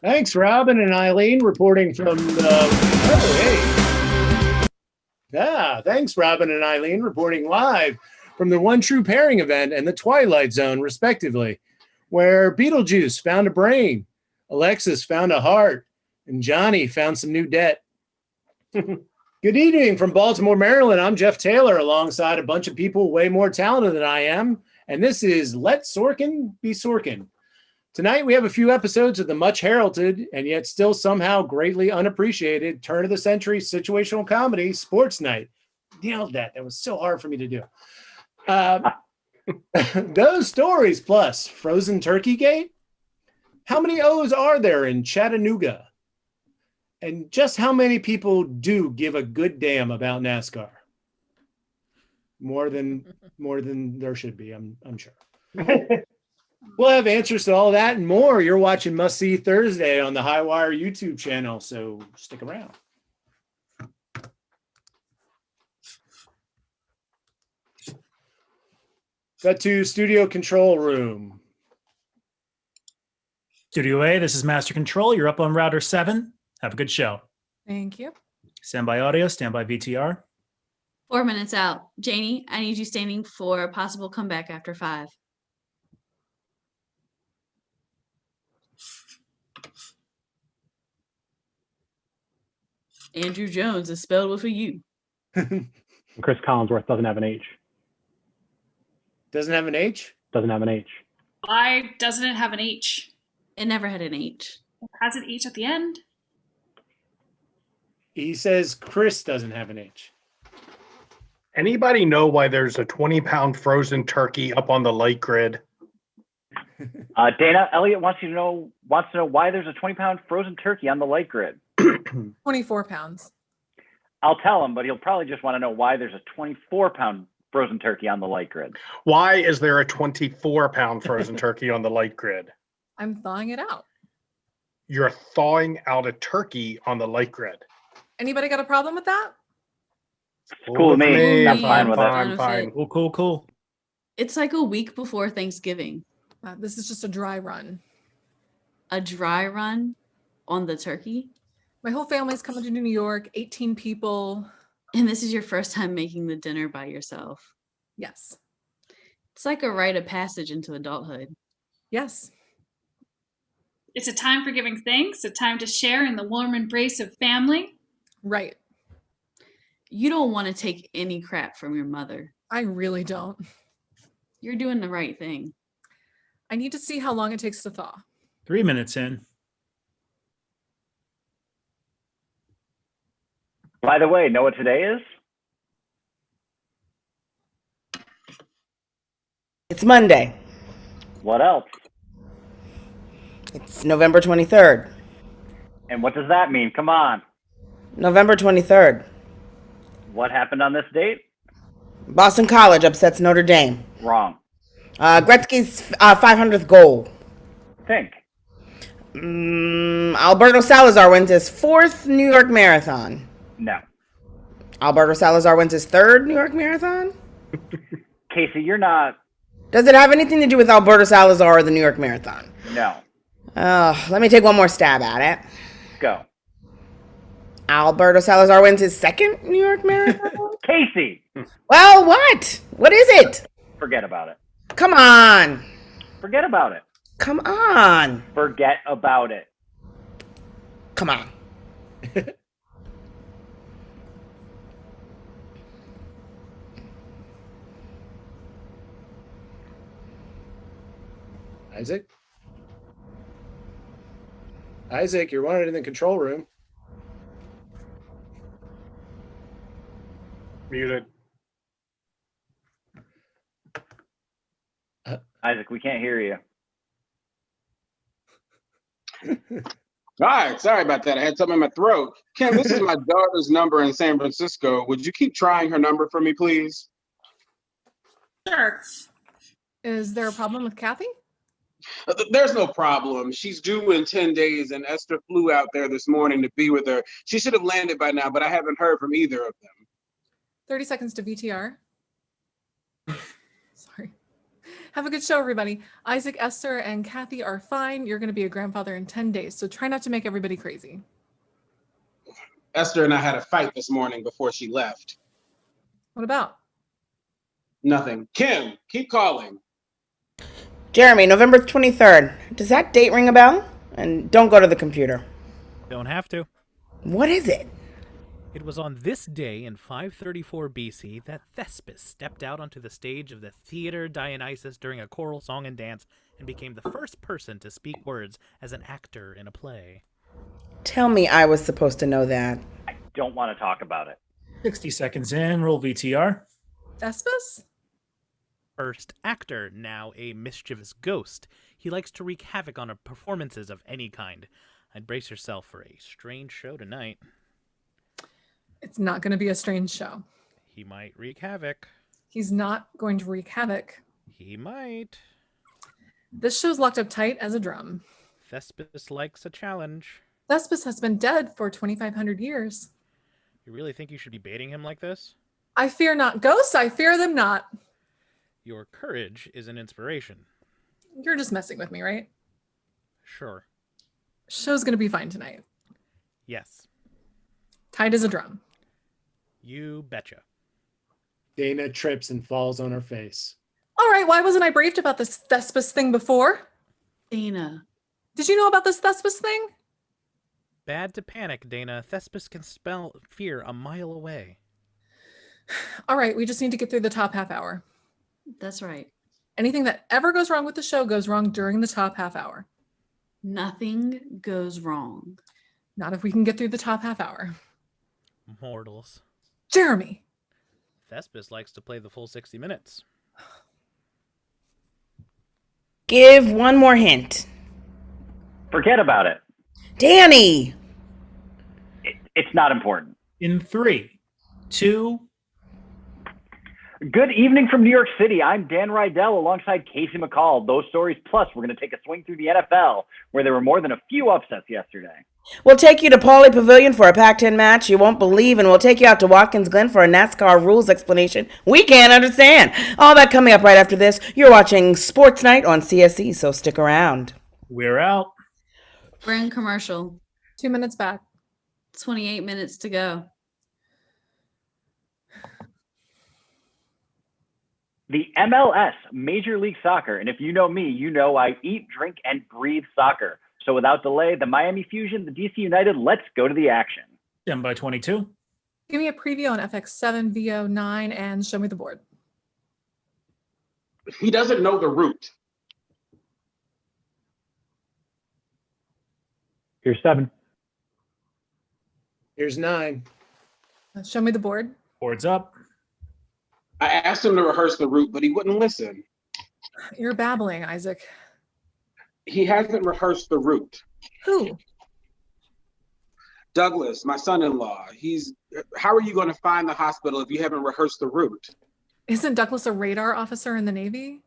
Thanks, Robin and Eileen, reporting from the. Oh, hey. Thanks, Robin and Eileen, reporting live from the One True Pairing event and the Twilight Zone, respectively, where Beetlejuice found a brain, Alexis found a heart, and Johnny found some new debt. Good evening from Baltimore, Maryland. I'm Jeff Taylor, alongside a bunch of people way more talented than I am, and this is Let Sorkin Be Sorkin. Tonight, we have a few episodes of the much heralded and yet still somehow greatly unappreciated turn of the century situational comedy Sports Night. Nailed that. That was so hard for me to do. Those stories plus Frozen Turkey Gate. How many O's are there in Chattanooga? And just how many people do give a good damn about NASCAR? More than there should be, I'm sure. We'll have answers to all that and more. You're watching Must See Thursday on the Highwire YouTube channel, so stick around. Got to studio control room. Studio A, this is Master Control. You're up on router 7. Have a good show. Thank you. Standby audio, standby VTR. 4 minutes out. Janie, I need you standing for a possible comeback after 5. Andrew Jones is spelled with a U. Chris Collinsworth doesn't have an H. Doesn't have an H? Doesn't have an H. Why doesn't it have an H? It never had an H. It has an H at the end. He says Chris doesn't have an H. Anybody know why there's a 20-pound frozen turkey up on the light grid? Dana, Elliot wants to know why there's a 20-pound frozen turkey on the light grid. 24 pounds. I'll tell him, but he'll probably just want to know why there's a 24-pound frozen turkey on the light grid. Why is there a 24-pound frozen turkey on the light grid? I'm thawing it out. You're thawing out a turkey on the light grid. Anybody got a problem with that? Cool with me. I'm fine with it. I'm fine. Cool. It's like a week before Thanksgiving. This is just a dry run. A dry run on the turkey? My whole family's coming to New York, 18 people. And this is your first time making the dinner by yourself. Yes. It's like a rite of passage into adulthood. Yes. It's a time for giving thanks, a time to share in the warm embrace of family. Right. You don't want to take any crap from your mother. I really don't. You're doing the right thing. I need to see how long it takes to thaw. 3 minutes in. By the way, know what today is? It's Monday. What else? It's November 23rd. And what does that mean? Come on. November 23rd. What happened on this date? Boston College upsets Notre Dame. Wrong. Gretzky's 500th goal. Think. Alberto Salazar wins his 4th New York Marathon. No. Alberto Salazar wins his 3rd New York Marathon? Casey, you're not. Does it have anything to do with Alberto Salazar or the New York Marathon? No. Let me take one more stab at it. Go. Alberto Salazar wins his 2nd New York Marathon? Casey! Well, what? What is it? Forget about it. Come on. Forget about it. Come on. Forget about it. Come on. Isaac, you're wanted in the control room. Muted. Isaac, we can't hear you. All right, sorry about that. I had something in my throat. Kim, this is my daughter's number in San Francisco. Would you keep trying her number for me, please? Sure. Is there a problem with Kathy? There's no problem. She's due in 10 days, and Esther flew out there this morning to be with her. She should have landed by now, but I haven't heard from either of them. 30 seconds to VTR. Sorry. Have a good show, everybody. Isaac, Esther, and Kathy are fine. You're going to be a grandfather in 10 days, so try not to make everybody crazy. Esther and I had a fight this morning before she left. What about? Nothing. Kim, keep calling. Jeremy, November 23rd. Does that date ring a bell? And don't go to the computer. Don't have to. What is it? It was on this day in 534 BC that Thespis stepped out onto the stage of the Theater Dionysus during a choral song and dance and became the first person to speak words as an actor in a play. Tell me I was supposed to know that. I don't want to talk about it. 60 seconds in. Roll VTR. Thespis? First actor, now a mischievous ghost. He likes to wreak havoc on performances of any kind. I'd brace yourself for a strange show tonight. It's not going to be a strange show. He might wreak havoc. He's not going to wreak havoc. He might. This show's locked up tight as a drum. Thespis likes a challenge. Thespis has been dead for 2,500 years. You really think you should be baiting him like this? I fear not ghosts, I fear them not. Your courage is an inspiration. You're just messing with me, right? Sure. Show's going to be fine tonight. Yes. Tight as a drum. You betcha. Dana trips and falls on her face. All right, why wasn't I briefed about this Thespis thing before? Dana. Did you know about this Thespis thing? Bad to panic, Dana. Thespis can spell fear a mile away. All right, we just need to get through the top half hour. That's right. Anything that ever goes wrong with the show goes wrong during the top half hour. Nothing goes wrong. Not if we can get through the top half hour. Mortals. Jeremy. Thespis likes to play the full 60 minutes. Give one more hint. Forget about it. Danny! It's not important. In 3, 2. Good evening from New York City. I'm Dan Rydell alongside Casey McCall. Those stories plus we're going to take a swing through the NFL, where there were more than a few upsets yesterday. We'll take you to Pauley Pavilion for a Pac-10 match you won't believe, and we'll take you out to Watkins Glen for a NASCAR rules explanation we can't understand. All that coming up right after this. You're watching Sports Night on CSE, so stick around. We're out. We're in commercial. 2 minutes back. 28 minutes to go. The MLS, Major League Soccer, and if you know me, you know I eat, drink, and breathe soccer. So without delay, the Miami Fusion, the DC United, let's go to the action. 10 by 22. Give me a preview on FX7, VO9, and show me the board. He doesn't know the route. Here's 7. Here's 9. Show me the board. Board's up. I asked him to rehearse the route, but he wouldn't listen. You're babbling, Isaac. He hasn't rehearsed the route. Who? Douglas, my son-in-law. How are you going to find the hospital if you haven't rehearsed the route? Isn't Douglas a radar officer in the Navy?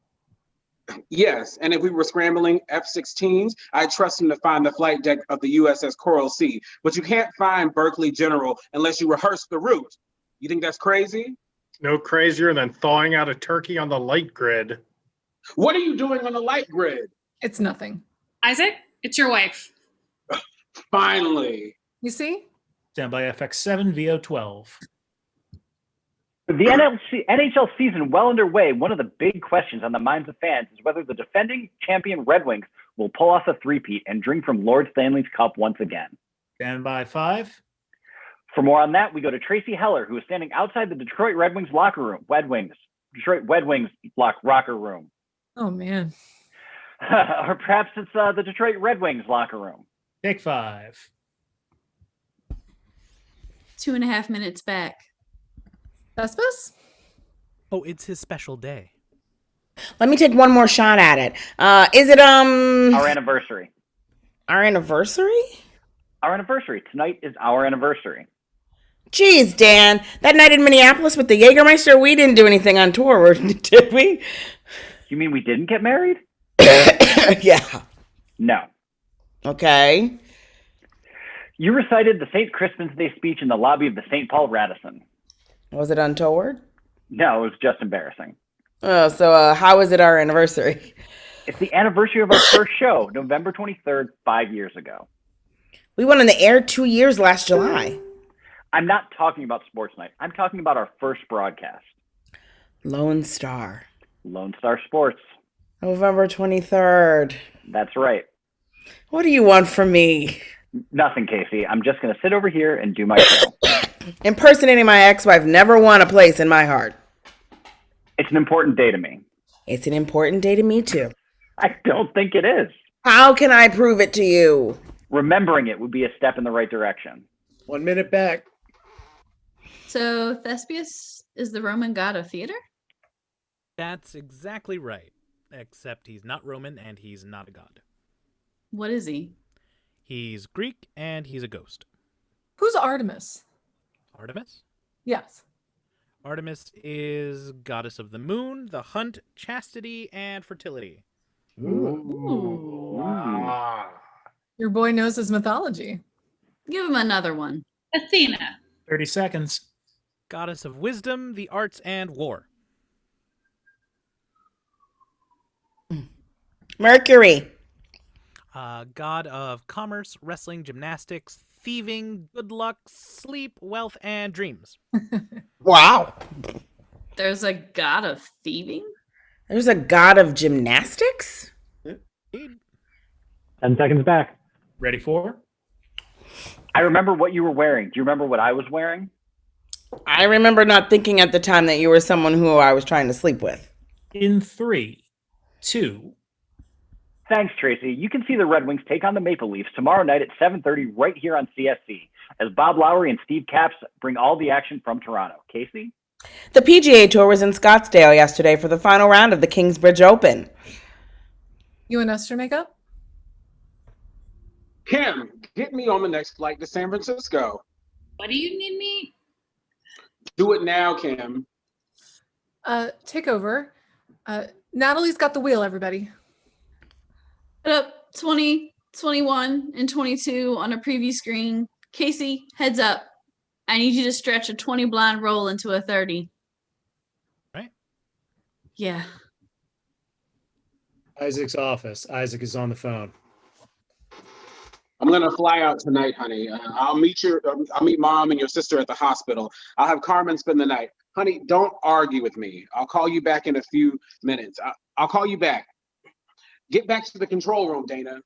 Yes, and if we were scrambling F-16s, I'd trust him to find the flight deck of the USS Coral Sea. But you can't find Berkeley General unless you rehearse the route. You think that's crazy? No crazier than thawing out a turkey on the light grid. What are you doing on the light grid? It's nothing. Isaac, it's your wife. Finally. You see? Stand by FX7, VO12. With the NHL season well underway, one of the big questions on the minds of fans is whether the defending champion Red Wings will pull off a three-peat and drink from Lord Stanley's Cup once again. Stand by 5. For more on that, we go to Tracy Heller, who is standing outside the Detroit Red Wings locker room. Detroit Red Wings locker room. Oh, man. Or perhaps it's the Detroit Red Wings locker room. Take 5. 2.5 minutes back. Thespis? Oh, it's his special day. Let me take one more shot at it. Is it, Our anniversary. Our anniversary? Our anniversary. Tonight is our anniversary. Jeez, Dan. That night in Minneapolis with the Jägermeister, we didn't do anything on tour, did we? You mean we didn't get married? Yeah. No. Okay. You recited the St. Crispin's Day speech in the lobby of the St. Paul Radisson. Was it untoward? No, it was just embarrassing. So how is it our anniversary? It's the anniversary of our first show, November 23rd, 5 years ago. We went on the air 2 years last July. I'm not talking about Sports Night. I'm talking about our first broadcast. Lone Star. Lone Star Sports. November 23rd. That's right. What do you want from me? Nothing, Casey. I'm just going to sit over here and do my show. Impersonating my ex-wife never won a place in my heart. It's an important day to me. It's an important day to me, too. I don't think it is. How can I prove it to you? Remembering it would be a step in the right direction. 1 minute back. So Thespius is the Roman god of theater? That's exactly right. Except he's not Roman and he's not a god. What is he? He's Greek and he's a ghost. Who's Artemis? Artemis? Yes. Artemis is goddess of the moon, the hunt, chastity, and fertility. Ooh. Ah. Your boy knows his mythology. Give him another one. Athena. 30 seconds. Goddess of wisdom, the arts, and war. Mercury. God of commerce, wrestling, gymnastics, thieving, good luck, sleep, wealth, and dreams. Wow. There's a god of thieving? There's a god of gymnastics? 10 seconds back. Ready for? I remember what you were wearing. Do you remember what I was wearing? I remember not thinking at the time that you were someone who I was trying to sleep with. In 3, 2. Thanks, Tracy. You can see the Red Wings take on the Maple Leafs tomorrow night at 7:30 right here on CSC as Bob Lowry and Steve Capps bring all the action from Toronto. Casey? The PGA Tour was in Scottsdale yesterday for the final round of the Kingsbridge Open. You and Esther make up? Kim, get me on the next flight to San Francisco. What do you need me? Do it now, Kim. Take over. Natalie's got the wheel, everybody. Put up 20, 21, and 22 on a preview screen. Casey, heads up. I need you to stretch a 20 blind roll into a 30. Right? Yeah. Isaac's office. Isaac is on the phone. I'm gonna fly out tonight, honey. I'll meet mom and your sister at the hospital. I'll have Carmen spend the night. Honey, don't argue with me. I'll call you back in a few minutes. I'll call you back. Get back to the control room, Dana.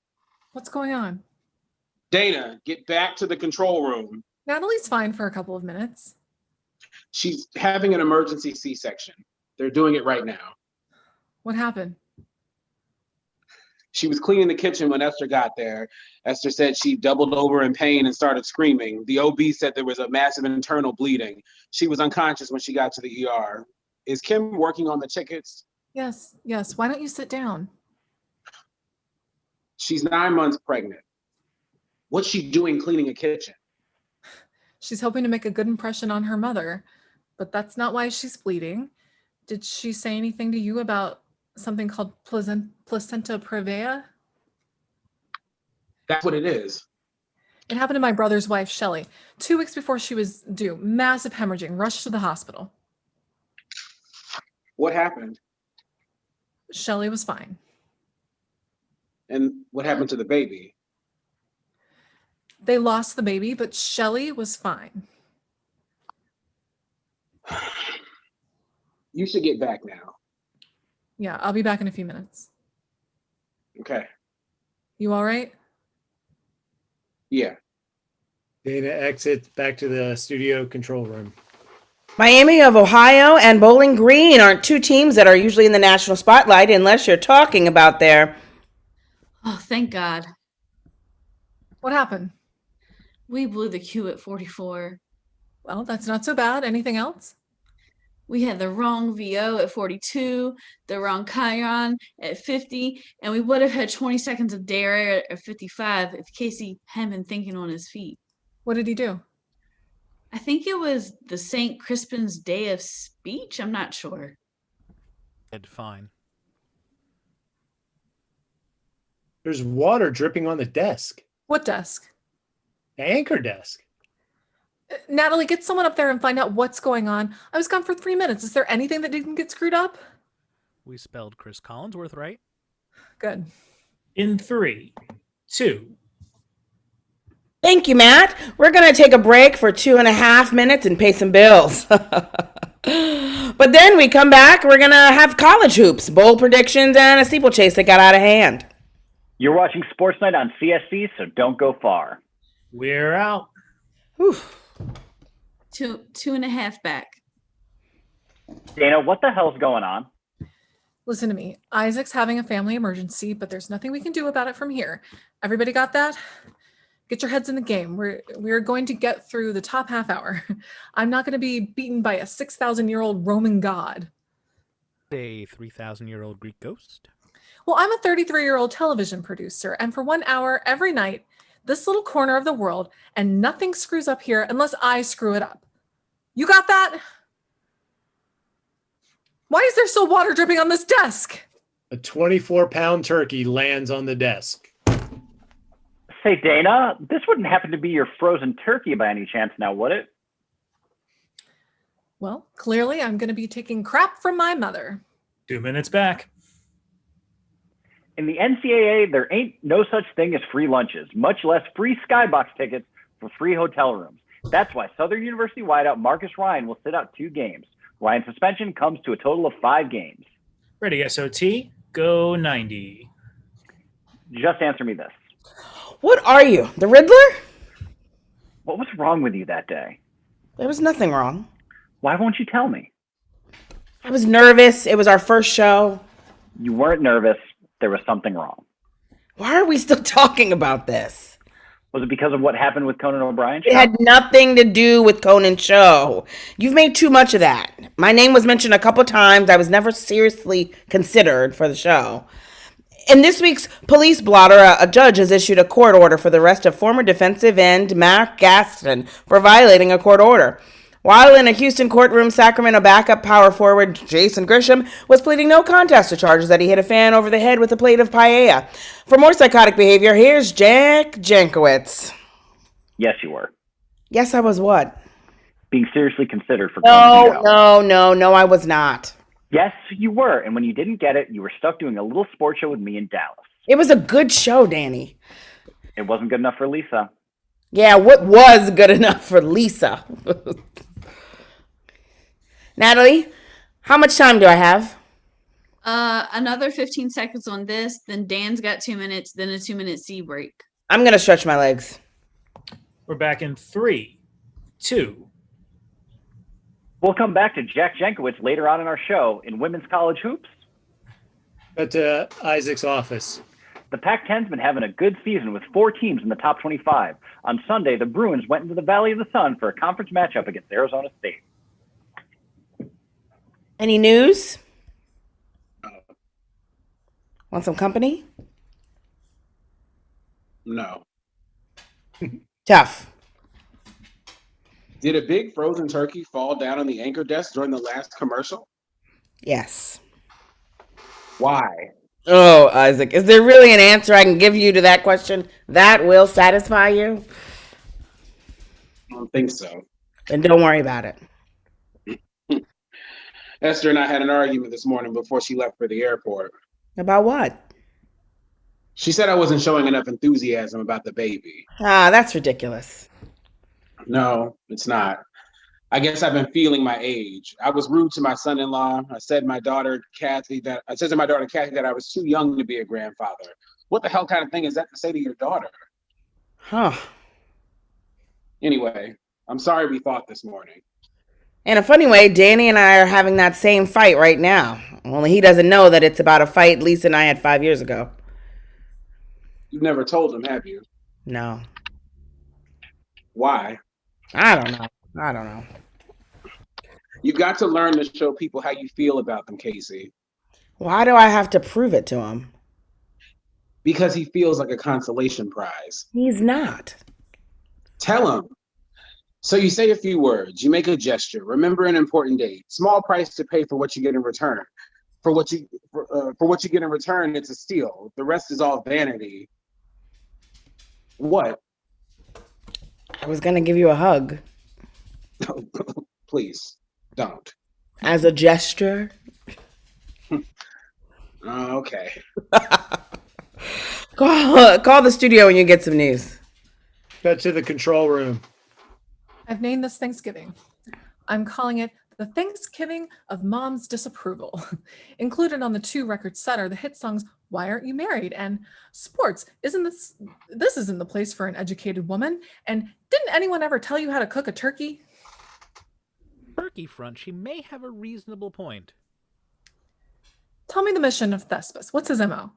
What's going on? Dana, get back to the control room. Natalie's fine for a couple of minutes. She's having an emergency C-section. They're doing it right now. What happened? She was cleaning the kitchen when Esther got there. Esther said she doubled over in pain and started screaming. The OB said there was a massive internal bleeding. She was unconscious when she got to the ER. Is Kim working on the tickets? Yes. Why don't you sit down? She's 9 months pregnant. What's she doing cleaning a kitchen? She's hoping to make a good impression on her mother, but that's not why she's bleeding. Did she say anything to you about something called placenta previa? That's what it is. It happened to my brother's wife, Shelly. 2 weeks before she was due, massive hemorrhaging, rushed to the hospital. What happened? Shelly was fine. And what happened to the baby? They lost the baby, but Shelly was fine. You should get back now. Yeah, I'll be back in a few minutes. Okay. You all right? Yeah. Dana exits back to the studio control room. Miami of Ohio and Bowling Green aren't two teams that are usually in the national spotlight unless you're talking about their... Oh, thank God. What happened? We blew the cue at 44. Well, that's not so bad. Anything else? We had the wrong VO at 42, the wrong Chiron at 50, and we would have had 20 seconds of dare at 55 if Casey hadn't been thinking on his feet. What did he do? I think it was the St. Crispin's Day of Speech. I'm not sure. Did fine. There's water dripping on the desk. What desk? The anchor desk. Natalie, get someone up there and find out what's going on. I was gone for 3 minutes. Is there anything that didn't get screwed up? We spelled Chris Collinsworth right. Good. In 3, 2. Thank you, Matt. We're going to take a break for 2.5 minutes and pay some bills. But then we come back, we're going to have college hoops, bowl predictions, and a steeplechase that got out of hand. You're watching Sports Night on CSC, so don't go far. We're out. Whew. 2.5 back. Dana, what the hell's going on? Listen to me. Isaac's having a family emergency, but there's nothing we can do about it from here. Everybody got that? Get your heads in the game. We're going to get through the top half hour. I'm not going to be beaten by a 6,000-year-old Roman god. A 3,000-year-old Greek ghost. Well, I'm a 33-year-old television producer, and for 1 hour every night, this little corner of the world, and nothing screws up here unless I screw it up. You got that? Why is there still water dripping on this desk? A 24-pound turkey lands on the desk. Say, Dana, this wouldn't happen to be your frozen turkey by any chance now, would it? Well, clearly I'm going to be taking crap from my mother. 2 minutes back. In the NCAA, there ain't no such thing as free lunches, much less free skybox tickets for free hotel rooms. That's why Southern University wideout Marcus Ryan will sit out 2 games. Ryan's suspension comes to a total of 5 games. Ready, SOT. Go 90. Just answer me this. What are you, the Riddler? What was wrong with you that day? There was nothing wrong. Why won't you tell me? I was nervous. It was our first show. You weren't nervous. There was something wrong. Why are we still talking about this? Was it because of what happened with Conan O'Brien? It had nothing to do with Conan's show. You've made too much of that. My name was mentioned a couple times. I was never seriously considered for the show. In this week's police blotter, a judge has issued a court order for the arrest of former defensive end Mark Gaston for violating a court order. While in a Houston courtroom, Sacramento backup power forward Jason Grisham was pleading no contest to charges that he hit a fan over the head with a plate of paella. For more psychotic behavior, here's Jack Jankowicz. Yes, you were. Yes, I was what? Being seriously considered for No, I was not. Yes, you were. And when you didn't get it, you were stuck doing a little sports show with me in Dallas. It was a good show, Danny. It wasn't good enough for Lisa. Yeah, what was good enough for Lisa? Natalie, how much time do I have? Another 15 seconds on this, then Dan's got 2 minutes, then a 2-minute C break. I'm going to stretch my legs. We're back in 3, 2. We'll come back to Jack Jankowicz later on in our show in Women's College Hoops. At Isaac's office. The Pac-10's been having a good season with 4 teams in the top 25. On Sunday, the Bruins went into the Valley of the Sun for a conference matchup against Arizona State. Any news? Want some company? No. Tough. Did a big frozen turkey fall down on the anchor desk during the last commercial? Yes. Why? Oh, Isaac, is there really an answer I can give you to that question that will satisfy you? I don't think so. Then don't worry about it. Esther and I had an argument this morning before she left for the airport. About what? She said I wasn't showing enough enthusiasm about the baby. Ah, that's ridiculous. No, it's not. I guess I've been feeling my age. I was rude to my son-in-law. I said to my daughter Kathy that I was too young to be a grandfather. What the hell kind of thing is that to say to your daughter? Huh. Anyway, I'm sorry we fought this morning. In a funny way, Danny and I are having that same fight right now. Only he doesn't know that it's about a fight Lisa and I had 5 years ago. You've never told him, have you? No. Why? I don't know. You've got to learn to show people how you feel about them, Casey. Why do I have to prove it to him? Because he feels like a consolation prize. He's not. Tell him. So you say a few words, you make a gesture, remember an important date, small price to pay for what you get in return. For what you get in return, it's a steal. The rest is all vanity. What? I was going to give you a hug. Please, don't. As a gesture? Okay. Call the studio when you get some news. Cut to the control room. I've named this Thanksgiving. I'm calling it the Thanksgiving of Mom's Disapproval. Included on the 2 records set are the hit songs Why Aren't You Married? And Sports. This isn't the place for an educated woman? And didn't anyone ever tell you how to cook a turkey? Turkey front, she may have a reasonable point. Tell me the mission of Thespis. What's his MO?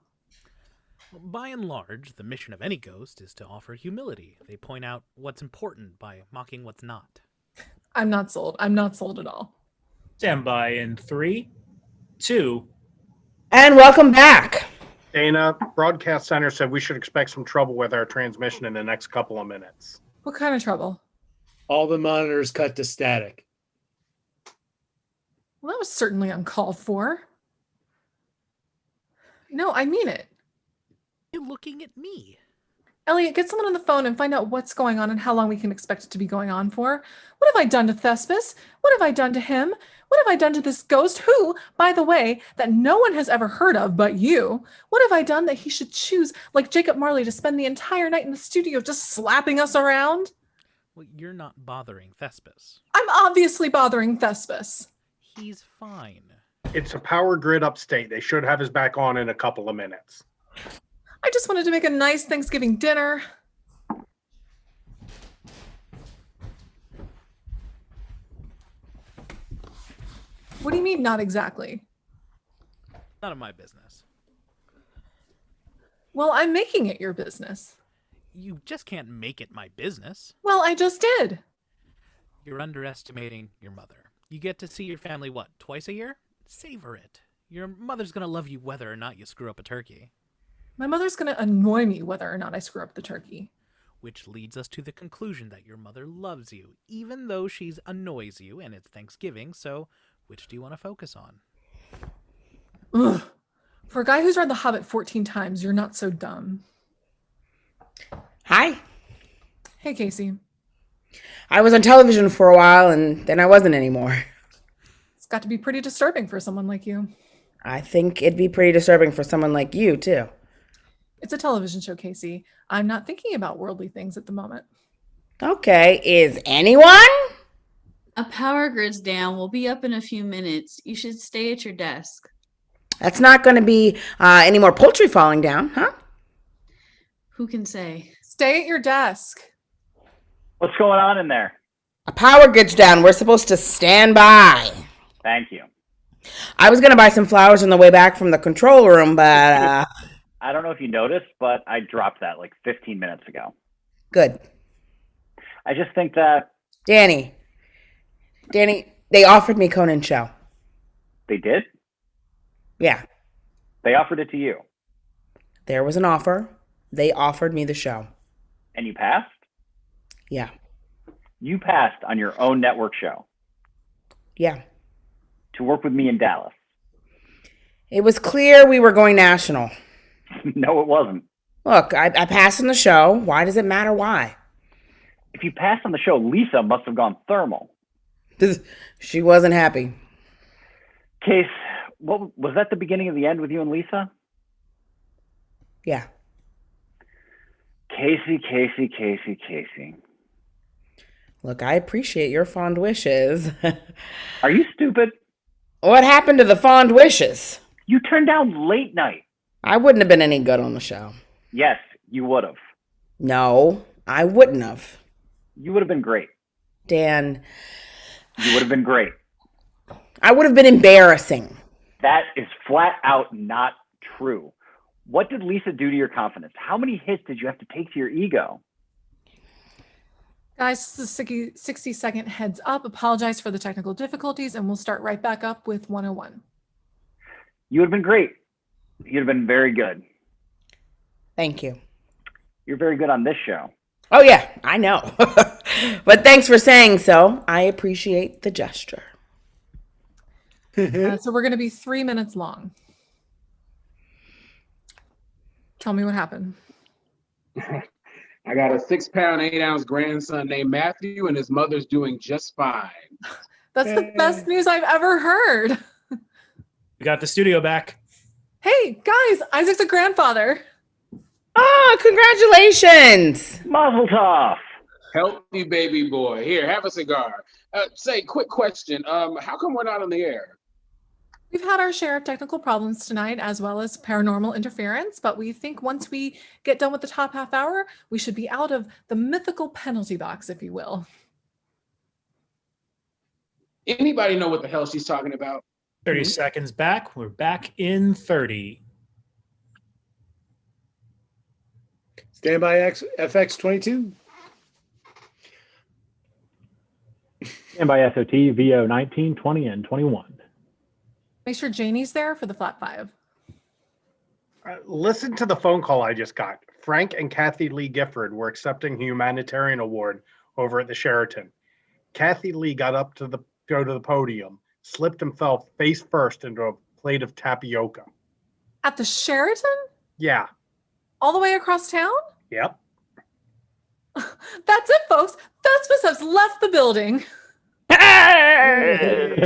By and large, the mission of any ghost is to offer humility. They point out what's important by mocking what's not. I'm not sold. I'm not sold at all. Stand by in 3, 2. And welcome back. Dana, Broadcast Center said we should expect some trouble with our transmission in the next couple of minutes. What kind of trouble? All the monitors cut to static. Well, that was certainly uncalled for. No, I mean it. You're looking at me. Elliot, get someone on the phone and find out what's going on and how long we can expect it to be going on for. What have I done to Thespis? What have I done to him? What have I done to this ghost who, by the way, that no one has ever heard of but you? What have I done that he should choose, like Jacob Marley, to spend the entire night in the studio just slapping us around? Well, you're not bothering Thespis. I'm obviously bothering Thespis. He's fine. It's a power grid upstate. They should have his back on in a couple of minutes. I just wanted to make a nice Thanksgiving dinner. What do you mean, not exactly? None of my business. Well, I'm making it your business. You just can't make it my business. Well, I just did. You're underestimating your mother. You get to see your family, what, twice a year? Savor it. Your mother's gonna love you whether or not you screw up a turkey. My mother's going to annoy me whether or not I screw up the turkey. Which leads us to the conclusion that your mother loves you, even though she annoys you and it's Thanksgiving, so which do you want to focus on? Ugh. For a guy who's read The Hobbit 14 times, you're not so dumb. Hi. Hey, Casey. I was on television for a while and then I wasn't anymore. It's got to be pretty disturbing for someone like you. I think it'd be pretty disturbing for someone like you, too. It's a television show, Casey. I'm not thinking about worldly things at the moment. Okay, is anyone? A power grid's down. We'll be up in a few minutes. You should stay at your desk. That's not going to be any more poultry falling down, huh? Who can say? Stay at your desk. What's going on in there? A power grid's down. We're supposed to stand by. Thank you. I was going to buy some flowers on the way back from the control room, but... I don't know if you noticed, but I dropped that like 15 minutes ago. Good. I just think that... Danny, they offered me Conan's show. They did? Yeah. They offered it to you. There was an offer. They offered me the show. And you passed? Yeah. You passed on your own network show. Yeah. To work with me in Dallas. It was clear we were going national. No, it wasn't. Look, I passed on the show. Why does it matter why? If you passed on the show, Lisa must have gone thermal. She wasn't happy. Case, what was that the beginning of the end with you and Lisa? Yeah. Casey. Look, I appreciate your fond wishes. Are you stupid? What happened to the fond wishes? You turned down late night. I wouldn't have been any good on the show. Yes, you would have. No, I wouldn't have. You would have been great. Dan. You would have been great. I would have been embarrassing. That is flat out not true. What did Lisa do to your confidence? How many hits did you have to take to your ego? Guys, this is a 60-second heads up. Apologize for the technical difficulties, and we'll start right back up with 101. You would have been great. You'd have been very good. Thank you. You're very good on this show. Oh, yeah, I know. But thanks for saying so. I appreciate the gesture. So we're going to be 3 minutes long. Tell me what happened. I got a 6-pound, 8-ounce grandson named Matthew, and his mother's doing just fine. That's the best news I've ever heard. We got the studio back. Hey, guys, Isaac's a grandfather. Oh, congratulations. Mazel tov. Healthy baby boy. Here, have a cigar. Say, quick question. How come we're not on the air? We've had our share of technical problems tonight, as well as paranormal interference, but we think once we get done with the top half hour, we should be out of the mythical penalty box, if you will. Anybody know what the hell she's talking about? 30 seconds back. We're back in 30. Stand by FX22. Stand by SOT, VO 19, 20, and 21. Make sure Janie's there for the flat 5. Listen to the phone call I just got. Frank and Kathy Lee Gifford were accepting a humanitarian award over at the Sheraton. Kathy Lee got up to go to the podium, slipped and fell face first into a plate of tapioca. At the Sheraton? Yeah. All the way across town? Yep. That's it, folks. Thespis has left the building. Yay.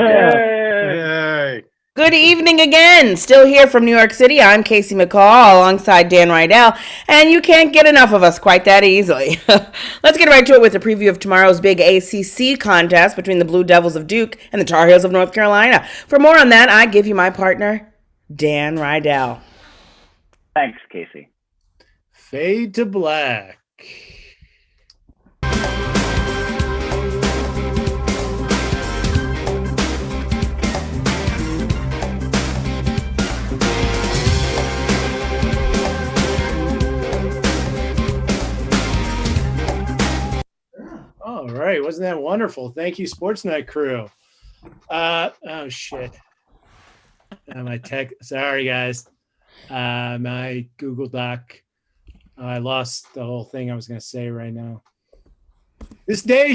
Good evening again. Still here from New York City. I'm Casey McCall alongside Dan Rydell, and you can't get enough of us quite that easily. Let's get right to it with a preview of tomorrow's big ACC contest between the Blue Devils of Duke and the Tar Heels of North Carolina. For more on that, I give you my partner, Dan Rydell. Thanks, Casey. Fade to black. All right, wasn't that wonderful? Thank you, Sports Night crew. Oh shit. My tech. Sorry, guys. My Google Doc. I lost the whole thing I was going to say right now. This day,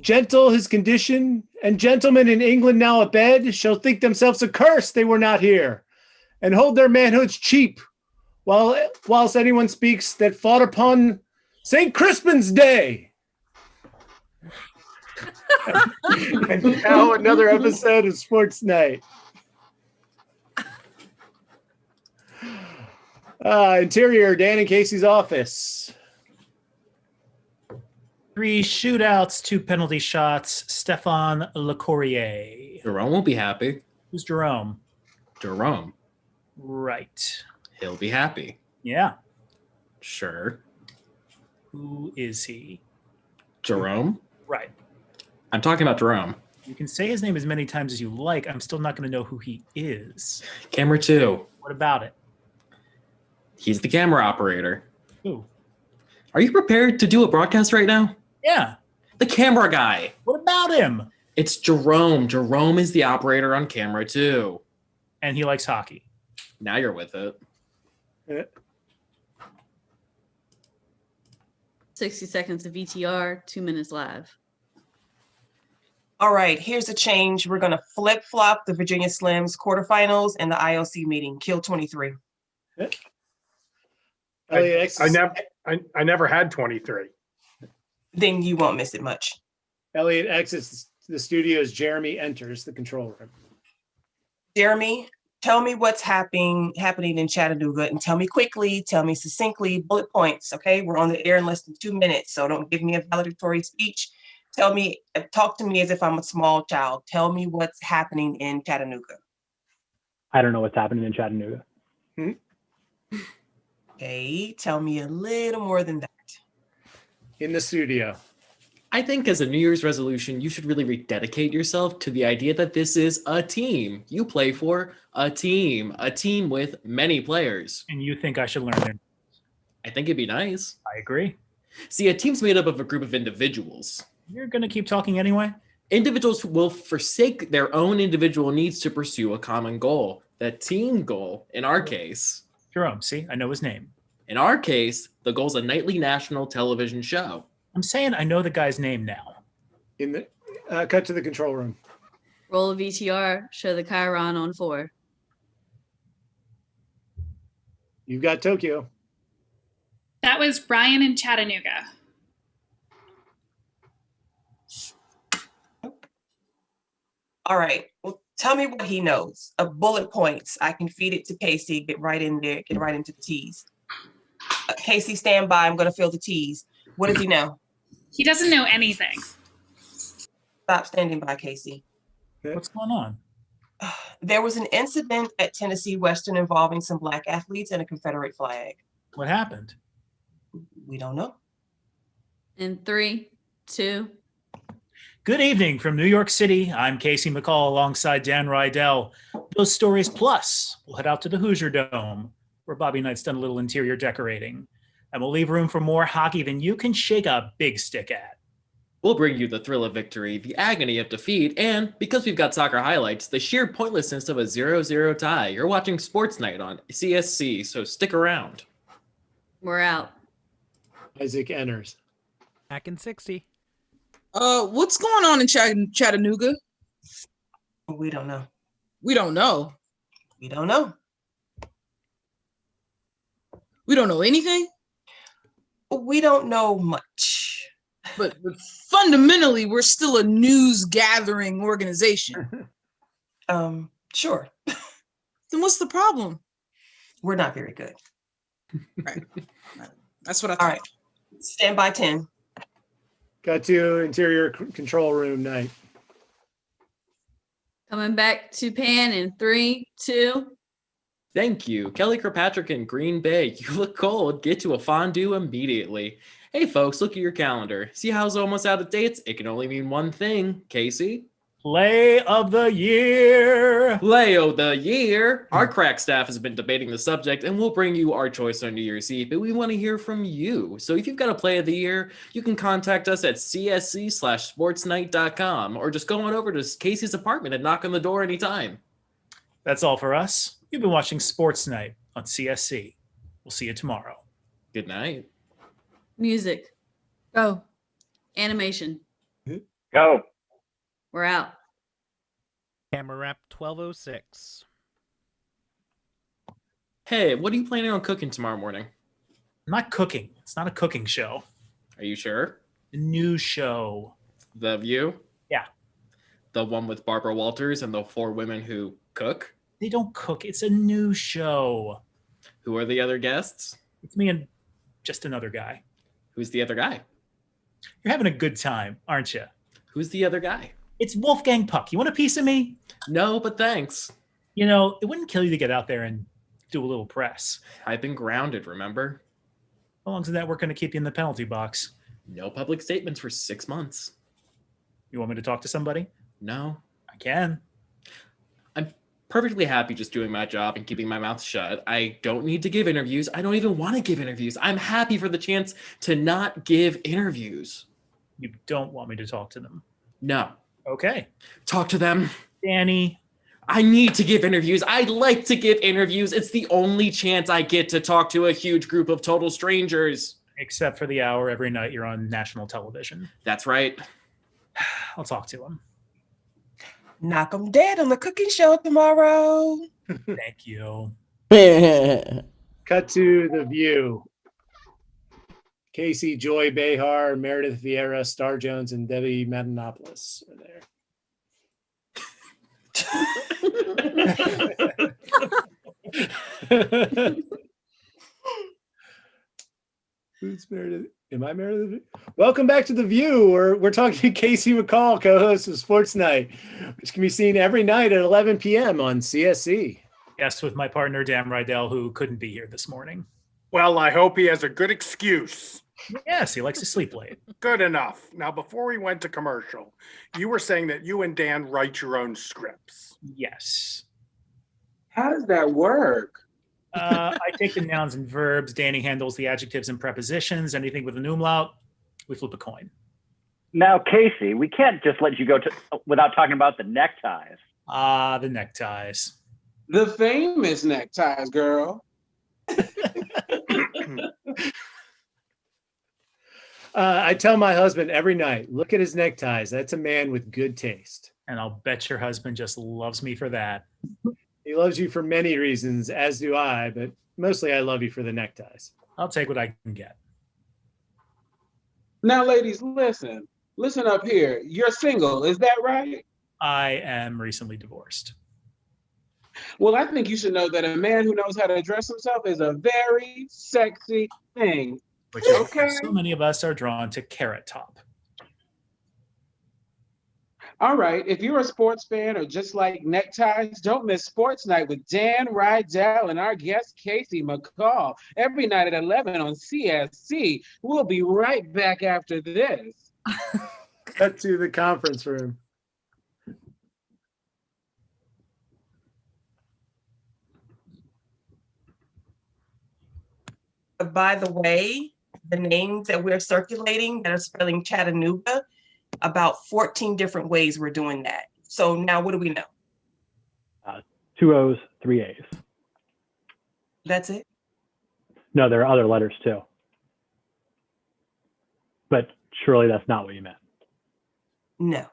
gentle his condition, and gentlemen in England now abed shall think themselves accursed they were not here, and hold their manhoods cheap, whilst anyone speaks that fought upon St. Crispin's Day. And now another episode of Sports Night. Interior, Dan and Casey's office. 3 shootouts, 2 penalty shots. Stefan LeCourrier. Jerome will be happy. Who's Jerome? Jerome. Right. He'll be happy. Yeah. Sure. Who is he? Jerome? Right. I'm talking about Jerome. You can say his name as many times as you like. I'm still not going to know who he is. Camera 2. What about it? He's the camera operator. Who? Are you prepared to do a broadcast right now? Yeah. The camera guy. What about him? It's Jerome. Jerome is the operator on camera 2. And he likes hockey. Now you're with it. 60 seconds of VTR, 2 minutes live. All right, here's a change. We're going to flip-flop the Virginia Slims quarterfinals and the IOC meeting. Kill 23. I never had 23. Then you won't miss it much. Elliot exits the studio as Jeremy enters the control room. Jeremy, tell me what's happening in Chattanooga, and tell me quickly, tell me succinctly, bullet points, okay? We're on the air in less than 2 minutes, so don't give me a valedictory speech. Tell me, talk to me as if I'm a small child. Tell me what's happening in Chattanooga. I don't know what's happening in Chattanooga. Okay, tell me a little more than that. In the studio. I think as a New Year's resolution, you should really rededicate yourself to the idea that this is a team. You play for a team with many players. And you think I should learn their... I think it'd be nice. I agree. See, a team's made up of a group of individuals. You're going to keep talking anyway? Individuals will forsake their own individual needs to pursue a common goal. The team goal, in our case. Jerome, see? I know his name. In our case, the goal's a nightly national television show. I'm saying I know the guy's name now. In the cut to the control room. Roll a VTR, show the Chiron on 4. You've got Tokyo. That was Brian in Chattanooga. All right, well, Tell me what he knows. Bullet points. I can feed it to Casey. Get right in there. Get right into the T's. Casey, stand by. I'm going to fill the T's. What does he know? He doesn't know anything. Stop standing by, Casey. What's going on? There was an incident at Tennessee Western involving some Black athletes and a Confederate flag. What happened? We don't know. In 3, 2. Good evening from New York City. I'm Casey McCall alongside Dan Rydell. Those stories plus, we'll head out to the Hoosier Dome, where Bobby Knight's done a little interior decorating. And we'll leave room for more hockey than you can shake a big stick at. We'll bring you the thrill of victory, the agony of defeat, and because we've got soccer highlights, the sheer pointlessness of a 0-0 tie. You're watching Sports Night on CSC, so stick around. We're out. Isaac enters. Back in 60. What's going on in Chattanooga? We don't know. We don't know. We don't know. We don't know anything? We don't know much. But fundamentally, we're still a news gathering organization. Sure. Then what's the problem? We're not very good. Right. That's what I thought. All right. Stand by 10. Got to interior control room night. Coming back to Pan in 3, 2. Thank you. Kelly Kirkpatrick in Green Bay. You look cold. Get to a fondue immediately. Hey, folks, look at your calendar. See how it's almost out of dates? It can only mean one thing. Casey? Play of the year. Play of the year. Our crack staff has been debating the subject, and we'll bring you our choice on New Year's Eve, but we want to hear from you. So if you've got a play of the year, you can contact us at csc/sportsnight.com or just go on over to Casey's apartment and knock on the door anytime. That's all for us. You've been watching Sports Night on CSC. We'll see you tomorrow. Good night. Music. Go. Animation. Go. We're out. Camera wrap 12:06. Hey, what are you planning on cooking tomorrow morning? I'm not cooking. It's not a cooking show. Are you sure? A news show. The View? Yeah. The one with Barbara Walters and the 4 women who cook? They don't cook. It's a news show. Who are the other guests? It's me and just another guy. Who's the other guy? You're having a good time, aren't you? Who's the other guy? It's Wolfgang Puck. You want a piece of me? No, but thanks. You know, it wouldn't kill you to get out there and do a little press. I've been grounded, remember? How long's the network going to keep you in the penalty box? No public statements for 6 months. You want me to talk to somebody? No. I can. I'm perfectly happy just doing my job and keeping my mouth shut. I don't need to give interviews. I don't even want to give interviews. I'm happy for the chance to not give interviews. You don't want me to talk to them? No. Okay. Talk to them. Danny. I need to give interviews. I like to give interviews. It's the only chance I get to talk to a huge group of total strangers. Except for the hour every night you're on national television. That's right. I'll talk to him. Knock 'em dead on the cooking show tomorrow. Thank you. Cut to The View. Casey, Joy Behar, Meredith Vieira, Star Jones, and Debbie Madanopoulos are there. Who's Meredith? Am I Meredith? Welcome back to The View. We're talking to Casey McCall, co-host of Sports Night, which can be seen every night at 11 p.m. on CSC. Yes, with my partner, Dan Rydell, who couldn't be here this morning. Well, I hope he has a good excuse. Yes, he likes to sleep late. Good enough. Now, before we went to commercial, you were saying that you and Dan write your own scripts. Yes. How does that work? I take the nouns and verbs. Danny handles the adjectives and prepositions. Anything with an umlaut, we flip a coin. Now, Casey, we can't just let you go without talking about the neckties. Ah, the neckties. The famous neckties, girl. I tell my husband every night, look at his neckties. That's a man with good taste. And I'll bet your husband just loves me for that. He loves you for many reasons, as do I, but mostly I love you for the neckties. I'll take what I can get. Now, ladies, listen up here. You're single, is that right? I am recently divorced. Well, I think you should know that a man who knows how to dress himself is a very sexy thing. Which is okay. why so many of us are drawn to Carrot Top. All right. If you're a sports fan or just like neckties, don't miss Sports Night with Dan Rydell and our guest, Casey McCall, every night at 11 on CSC. We'll be right back after this. Cut to the conference room. By the way, the names that we're circulating that are spelling Chattanooga, about 14 different ways we're doing that. So now what do we know? 2 O's, 3 A's. That's it? No, there are other letters too. But surely that's not what you meant. No.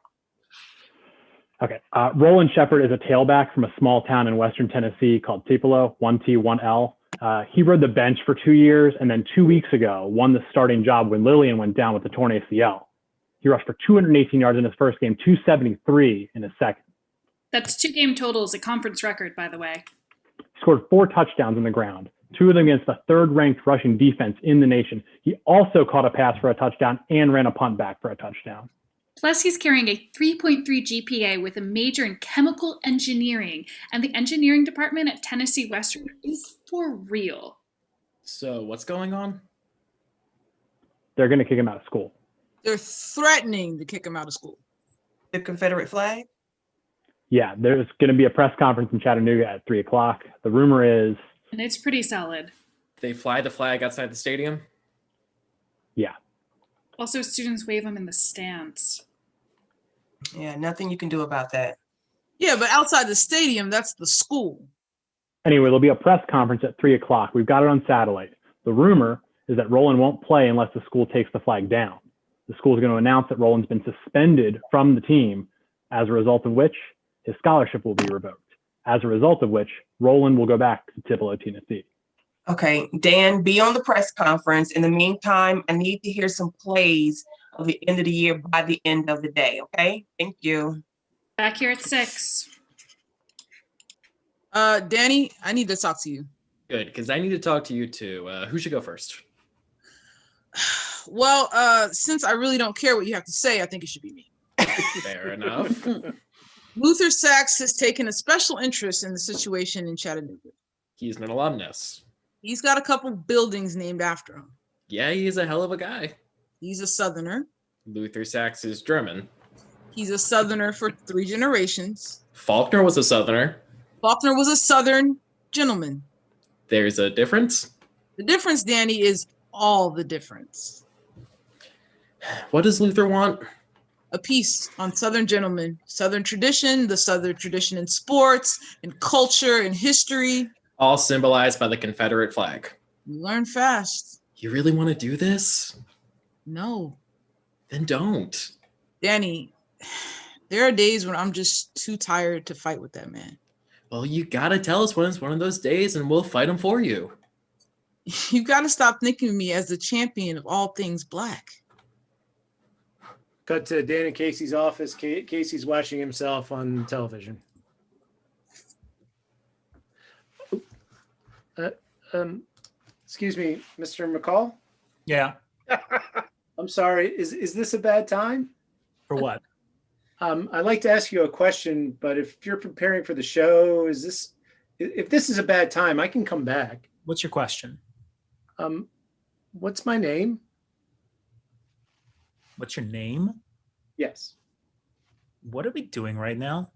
Okay. Roland Shepard is a tailback from a small town in western Tennessee called Tupelo, 1T, 1L. He rode the bench for 2 years and then 2 weeks ago won the starting job when Lillian went down with a torn ACL. He rushed for 218 yards in his first game, 273 in his second. That's 2 game totals, a conference record, by the way. He scored 4 touchdowns on the ground, 2 of them against the 3rd-ranked rushing defense in the nation. He also caught a pass for a touchdown and ran a punt back for a touchdown. Plus, he's carrying a 3.3 GPA with a major in chemical engineering, and the engineering department at Tennessee Western is for real. So what's going on? They're going to kick him out of school. They're threatening to kick him out of school. The Confederate flag? Yeah, there's going to be a press conference in Chattanooga at 3 o'clock. The rumor is... And it's pretty solid. They fly the flag outside the stadium? Yeah. Also, students wave them in the stands. Yeah, nothing you can do about that. Yeah, but outside the stadium, that's the school. Anyway, there'll be a press conference at 3 o'clock. We've got it on satellite. The rumor is that Roland won't play unless the school takes the flag down. The school is going to announce that Roland's been suspended from the team, as a result of which his scholarship will be revoked. As a result of which, Roland will go back to Tupelo, Tennessee. Okay, Dan, be on the press conference. In the meantime, I need to hear some plays of the end of the year by the end of the day, okay? Thank you. Back here at 6. Danny, I need to talk to you. Good, because I need to talk to you too. Who should go first? Well, since I really don't care what you have to say, I think it should be me. Fair enough. Luther Sachs has taken a special interest in the situation in Chattanooga. He's an alumnus. He's got a couple buildings named after him. Yeah, he's a hell of a guy. He's a Southerner. Luther Sachs is German. He's a Southerner for 3 generations. Faulkner was a Southerner. Faulkner was a Southern gentleman. There's a difference. The difference, Danny, is all the difference. What does Luther want? A piece on Southern gentlemen, Southern tradition, the Southern tradition in sports, in culture, in history. All symbolized by the Confederate flag. You learn fast. You really want to do this? No. Then don't. Danny, there are days when I'm just too tired to fight with that man. Well, you gotta tell us when it's one of those days and we'll fight him for you. You gotta stop thinking of me as the champion of all things black. Cut to Dan and Casey's office. Casey's watching himself on television. Excuse me, Mr. McCall? Yeah. I'm sorry. Is this a bad time? For what? I'd like to ask you a question, but if you're preparing for the show, if this is a bad time, I can come back. What's your question? What's my name? What's your name? Yes. What are we doing right now?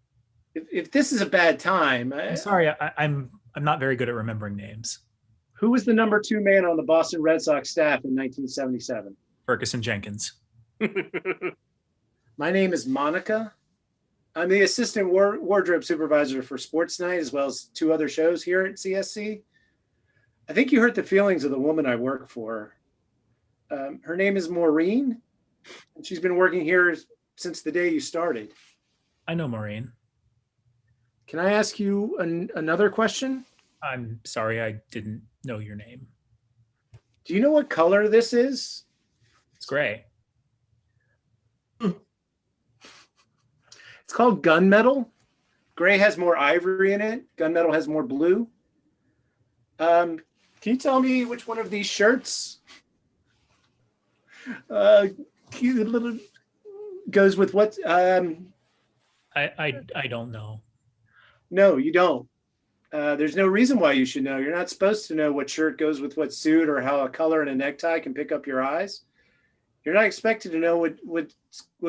If this is a bad time, I'm sorry. I'm not very good at remembering names. Who was the number 2 man on the Boston Red Sox staff in 1977? Ferguson Jenkins. My name is Monica. I'm the assistant wardrobe supervisor for Sports Night, as well as 2 other shows here at CSC. I think you hurt the feelings of the woman I work for. Her name is Maureen, and she's been working here since the day you started. I know Maureen. Can I ask you another question? I'm sorry, I didn't know your name. Do you know what color this is? It's gray. It's It's called gunmetal. Gray has more ivory in it. Gunmetal has more blue. Can you tell me which one of these shirts cute little goes with what? I don't know. No, you don't. There's no reason why you should know. You're not supposed to know what shirt goes with what suit or how a color and a necktie can pick up your eyes. You're not expected to know what's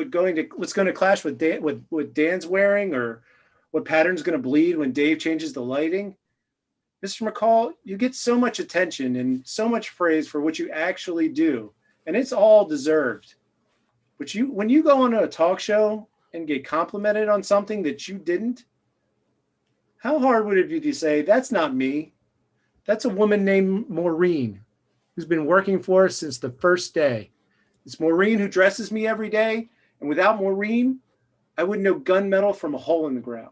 going to clash with what Dan's wearing or what pattern's going to bleed when Dave changes the lighting. Mr. McCall, you get so much attention and so much praise for what you actually do, and it's all deserved. But when you go on a talk show and get complimented on something that you didn't, how hard would it be to say, that's not me? That's a woman named Maureen, who's been working for us since the first day. It's Maureen who dresses me every day, and without Maureen, I wouldn't know gunmetal from a hole in the ground.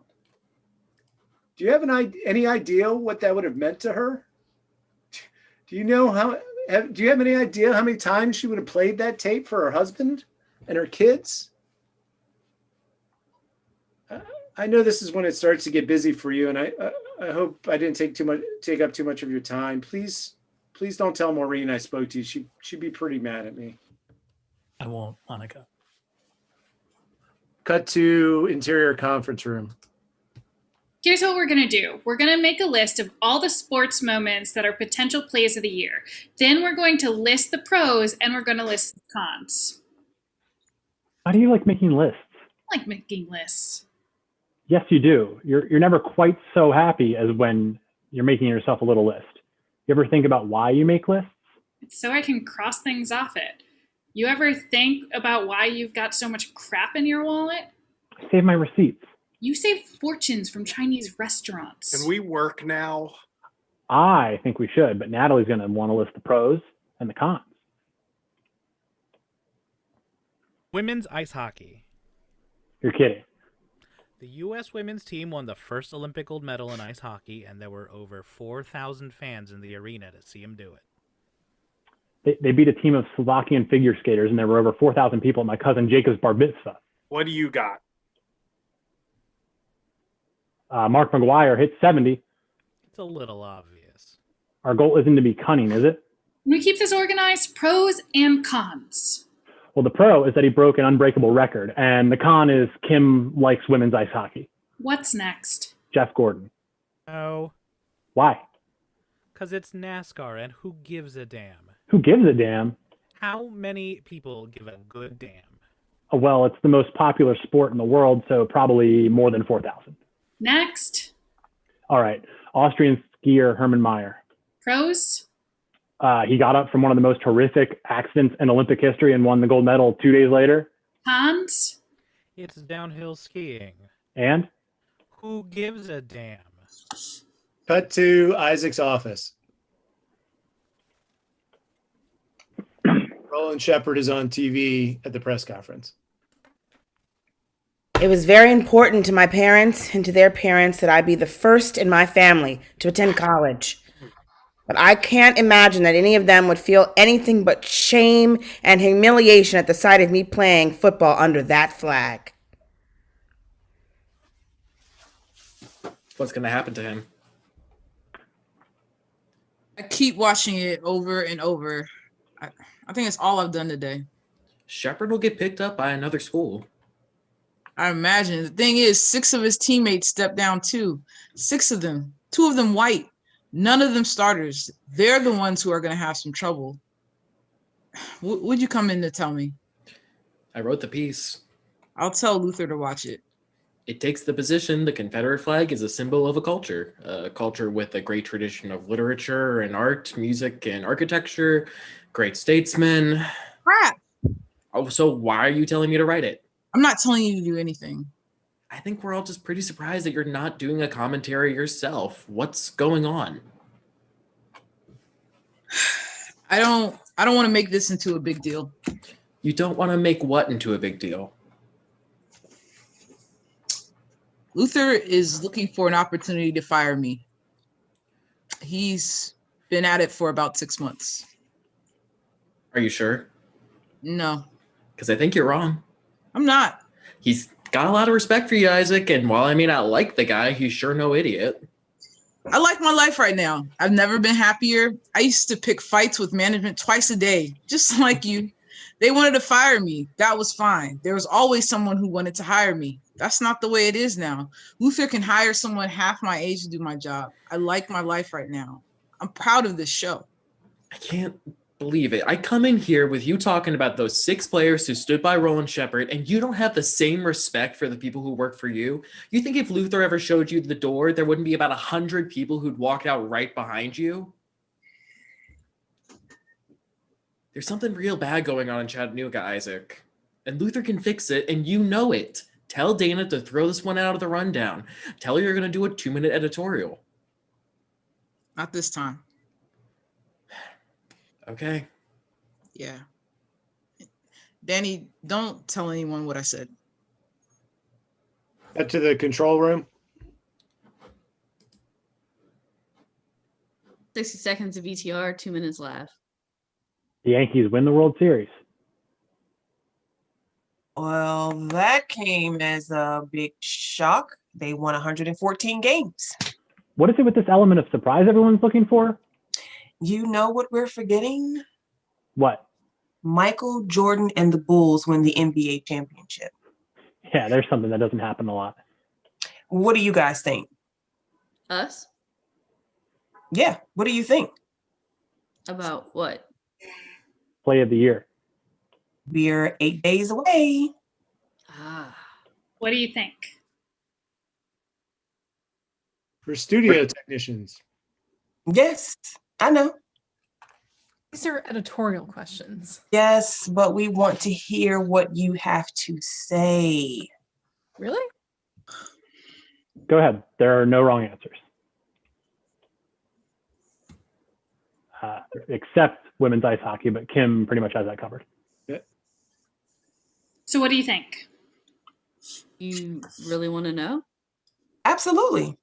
Do you have any idea what that would have meant to her? Do you have any idea how many times she would have played that tape for her husband and her kids? I know this is when it starts to get busy for you, and I hope I didn't take up too much of your time. Please don't tell Maureen I spoke to you. She'd be pretty mad at me. I won't, Monica. Cut to interior conference room. Here's what we're going to do. We're going to make a list of all the sports moments that are potential plays of the year. Then we're going to list the pros and we're going to list the cons. How do you like making lists? I like making lists. Yes, you do. You're never quite so happy as when you're making yourself a little list. You ever think about why you make lists? It's so I can cross things off it. You ever think about why you've got so much crap in your wallet? I save my receipts. You save fortunes from Chinese restaurants. Can we work now? I think we should, but Natalie's going to want to list the pros and the cons. Women's ice hockey. You're kidding. The U.S. women's team won the first Olympic gold medal in ice hockey, and there were over 4,000 fans in the arena to see them do it. They beat a team of Slovakian figure skaters, and there were over 4,000 people at my cousin Jacob's bar mitzvah. What do you got? Mark McGuire hit 70. It's a little obvious. Our goal isn't to be cunning, is it? Can we keep this organized? Pros and cons. Well, the pro is that he broke an unbreakable record, and the con is Kim likes women's ice hockey. What's next? Jeff Gordon. Oh. Why? Because it's NASCAR, and who gives a damn? Who gives a damn? How many people give a good damn? Well, it's the most popular sport in the world, so probably more than 4,000. Next. All right. Austrian skier Hermann Maier. Pros? He got up from one of the most horrific accidents in Olympic history and won the gold medal 2 days later. Cons? It's downhill skiing. And? Who gives a damn? Cut to Isaac's office. Roland Shepard is on TV at the press conference. It was very important to my parents and to their parents that I be the first in my family to attend college. But I can't imagine that any of them would feel anything but shame and humiliation at the sight of me playing football under that flag. What's going to happen to him? I keep watching it over and over. I think it's all I've done today. Shepard will get picked up by another school. I imagine. The thing is, 6 of his teammates stepped down too. 6 of them. 2 of them white. None of them starters. They're the ones who are going to have some trouble. Would you come in to tell me? I wrote the piece. I'll tell Luther to watch it. It takes the position the Confederate flag is a symbol of a culture with a great tradition of literature and art, music and architecture, great statesmen. Crap! Oh, so why are you telling me to write it? I'm not telling you to do anything. I think we're all just pretty surprised that you're not doing a commentary yourself. What's going on? I don't want to make this into a big deal. You don't want to make what into a big deal? Luther is looking for an opportunity to fire me. He's been at it for about 6 months. Are you sure? No. Because I think you're wrong. I'm not. He's got a lot of respect for you, Isaac. And while I may not like the guy, he's sure no idiot. I like my life right now. I've never been happier. I used to pick fights with management twice a day, just like you. They wanted to fire me. That was fine. There was always someone who wanted to hire me. That's not the way it is now. Luther can hire someone half my age to do my job. I like my life right now. I'm proud of this show. I can't believe it. I come in here with you talking about those 6 players who stood by Roland Shepard, and you don't have the same respect for the people who work for you. You think if Luther ever showed you the door, there wouldn't be about 100 people who'd walk out right behind you? There's something real bad going on in Chattanooga, Isaac. And Luther can fix it, and you know it. Tell Dana to throw this one out of the rundown. Tell her you're going to do a 2-minute editorial. Not this time. Okay. Yeah. Danny, don't tell anyone what I said. Cut to the control room. 60 seconds of VTR, 2 minutes left. The Yankees win the World Series. Well, that came as a big shock. They won 114 games. What is it with this element of surprise everyone's looking for? You know what we're forgetting? What? Michael Jordan and the Bulls win the NBA championship. Yeah, there's something that doesn't happen a lot. What do you guys think? Us? Yeah, what do you think? About what? Play of the year. We're 8 days away. What do you think? For studio technicians. Yes, I know. These are editorial questions. Yes, but we want to hear what you have to say. Really? Go ahead. There are no wrong answers. Except women's ice hockey, but Kim pretty much has that covered. So what do you think? You really want to know? Absolutely.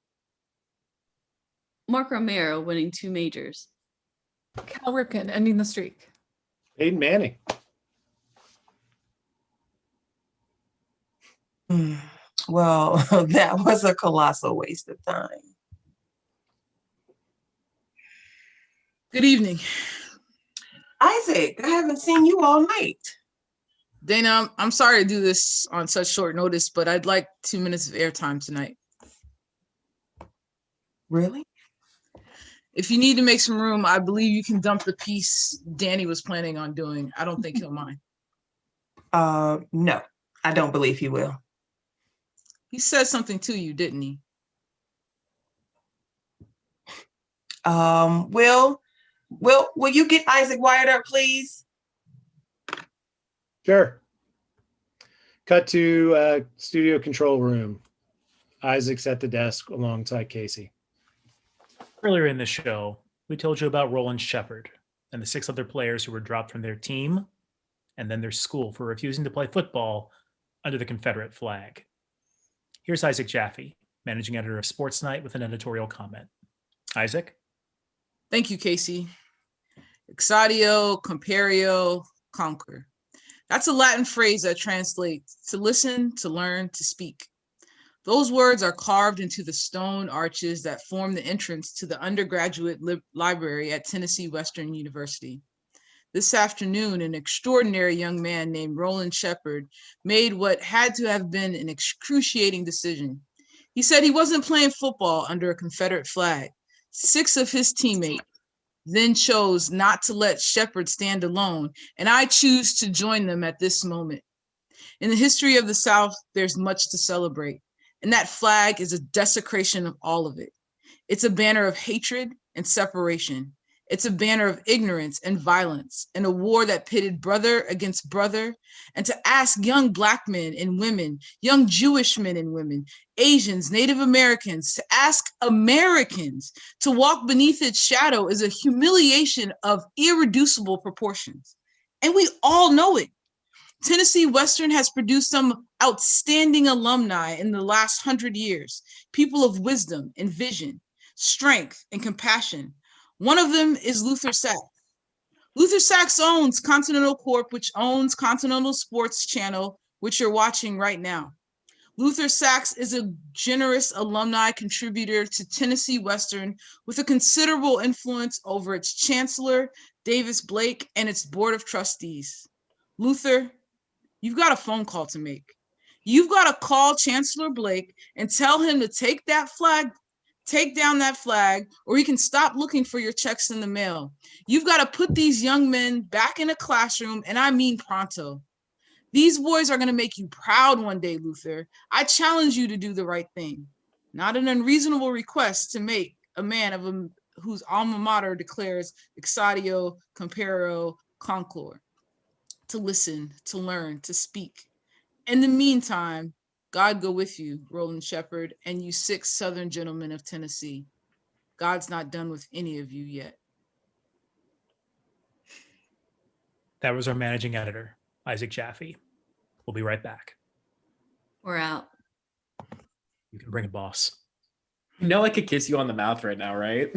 Mark Romero winning 2 majors. Cal Ripken ending the streak. Peyton Manning. Well, that was a colossal waste of time. Good evening. Isaac, I haven't seen you all night. Dana, I'm sorry to do this on such short notice, but I'd like 2 minutes of airtime tonight. Really? If you need to make some room, I believe you can dump the piece Danny was planning on doing. I don't think he'll mind. No, I don't believe he will. He said something to you, didn't he? Will you get Isaac wired up, please? Sure. Cut to studio control room. Isaac's at the desk alongside Casey. Earlier in the show, we told you about Roland Shepard and the 6 other players who were dropped from their team and then their school for refusing to play football under the Confederate flag. Here's Isaac Jaffe, managing editor of Sports Night, with an editorial comment. Isaac? Thank you, Casey. Exadio, compario, conquer. That's a Latin phrase that translates to listen, to learn, to speak. Those words are carved into the stone arches that form the entrance to the undergraduate library at Tennessee Western University. This afternoon, an extraordinary young man named Roland Shepard made what had to have been an excruciating decision. He said he wasn't playing football under a Confederate flag. 6 of his teammates then chose not to let Shepard stand alone, and I choose to join them at this moment. In the history of the South, there's much to celebrate, and that flag is a desecration of all of it. It's a banner of hatred and separation. It's a banner of ignorance and violence, and a war that pitted brother against brother. And to ask young Black men and women, young Jewish men and women, Asians, Native Americans, to ask Americans to walk beneath its shadow is a humiliation of irreducible proportions. And we all know it. Tennessee Western has produced some outstanding alumni in the last 100 years, people of wisdom and vision, strength and compassion. One of them is Luther Sachs. Luther Sachs owns Continental Corp, which owns Continental Sports Channel, which you're watching right now. Luther Sachs is a generous alumni contributor to Tennessee Western with a considerable influence over its chancellor, Davis Blake, and its board of trustees. Luther, you've got a phone call to make. You've got to call Chancellor Blake and tell him to take down that flag, or he can stop looking for your checks in the mail. You've got to put these young men back in a classroom, and I mean pronto. These boys are going to make you proud one day, Luther. I challenge you to do the right thing. Not an unreasonable request to make a man of whose alma mater declares Exadio Compero Concord. To listen, to learn, to speak. In the meantime, God go with you, Roland Shepard, and you 6 Southern gentlemen of Tennessee. God's not done with any of you yet. That was our managing editor, Isaac Jaffe. We'll be right back. We're out. You can bring it, boss. You know I could kiss you on the mouth right now, right?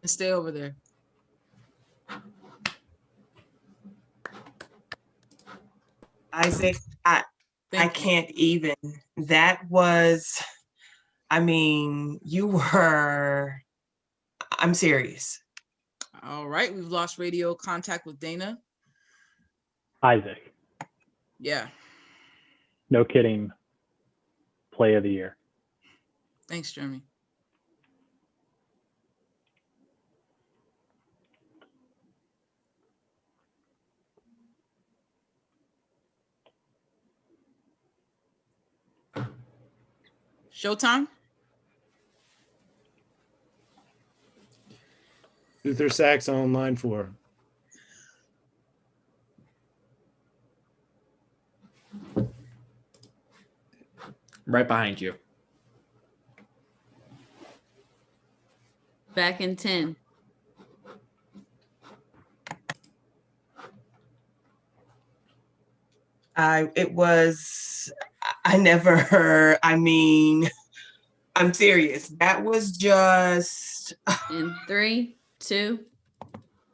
Stay over there. Isaac, I can't even. That was, I mean, I'm serious. All right, we've lost radio contact with Dana. Isaac. Yeah. No kidding. Play of the year. Thanks, Jeremy. Showtime? Luther Sachs on line 4. Right behind you. Back in 10. I'm serious. That was just. In 3, 2.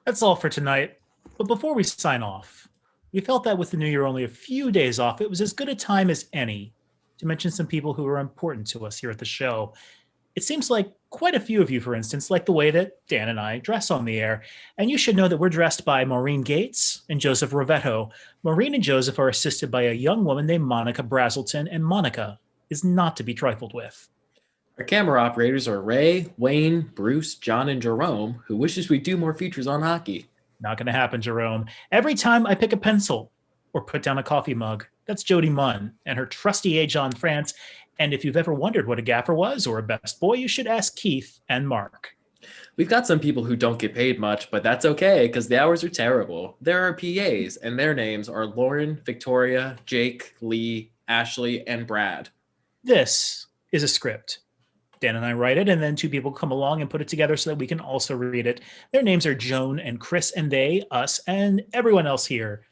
That's all for tonight. But before we sign off, we felt that with the new year only a few days off, it was as good a time as any to mention some people who are important to us here at the show. It seems like quite a few of you, for instance, like the way that Dan and I dress on the air. And you should know that we're dressed by Maureen Gates and Joseph Rovetto. Maureen and Joseph are assisted by a young woman named Monica Brazelton, and Monica is not to be trifled with. Our camera operators are Ray, Wayne, Bruce, John, and Jerome, who wishes we do more features on hockey. Not going to happen, Jerome. Every time I pick a pencil or put down a coffee mug, that's Jody Munn and her trusty John France. And if you've ever wondered what a gaffer was or a best boy, you should ask Keith and Mark. We've got some people who don't get paid much, but that's okay because the hours are terrible. There are PAs, and their names are Lauren, Victoria, Jake, Lee, Ashley, and Brad. This is a script. Dan and I write it, and then 2 people come along and put it together so that we can also read it. Their names are Joan and Chris, and they, us, and everyone else here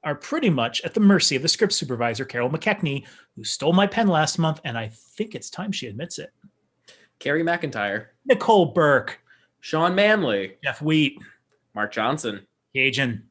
are pretty much at the mercy of the script supervisor, Carol McKechnie, who stole my pen last month, and I think it's time she admits it. Carrie McIntyre. Nicole Burke. Sean Manley. Jeff Wheat. Mark Johnson. Cajun.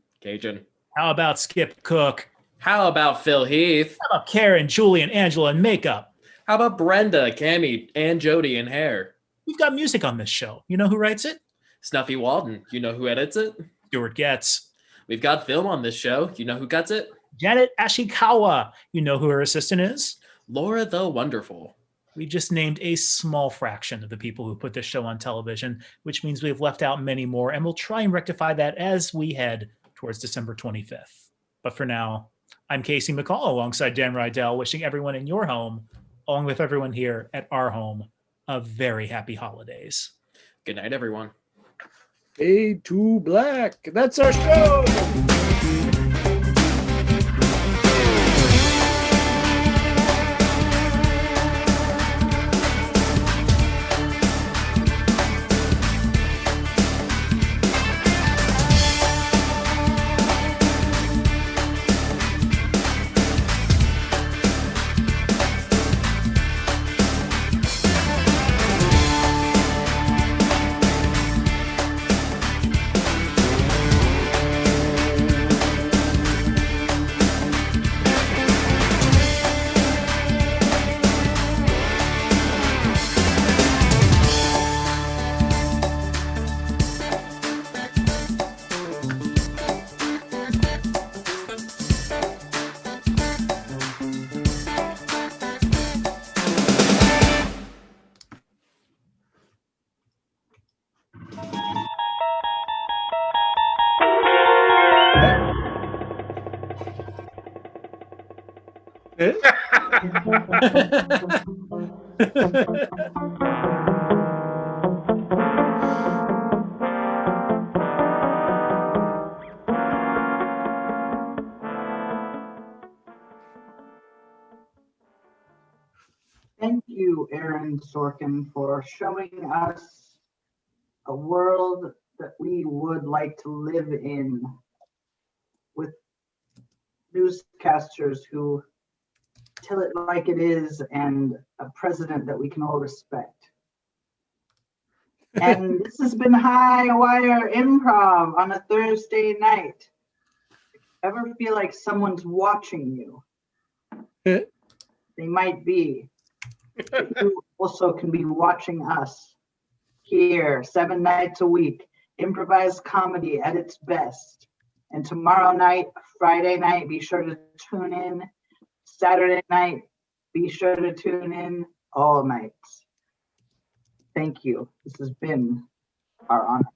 How about Skip Cook? How about Phil Heath? How about Karen, Julie, and Angela in makeup? How about Brenda, Cammie, and Jody in hair? We've got music on this show. You know who writes it? Snuffy Walden. You know who edits it? Stuart Getz. We've got film on this show. You know who cuts it? Janet Ashikawa. You know who her assistant is? Laura the Wonderful. We just named a small fraction of the people who put this show on television, which means we've left out many more, and we'll try and rectify that as we head towards December 25th. But for now, I'm Casey McCall alongside Dan Rydell, wishing everyone in your home, along with everyone here at our home, a very happy holidays. Good night, everyone. Fade to black. That's our show. Thank you, Aaron Sorkin, for showing us a world that we would like to live in with newscasters who tell it like it is and a president that we can all respect. And this has been High Wire Improv on a Thursday night. Ever feel like someone's watching you? They might be. But you also can be watching us here 7 nights a week. Improvised comedy at its best. And tomorrow night, Friday night, be sure to tune in. Saturday night, be sure to tune in all nights. Thank you. This has been our honor.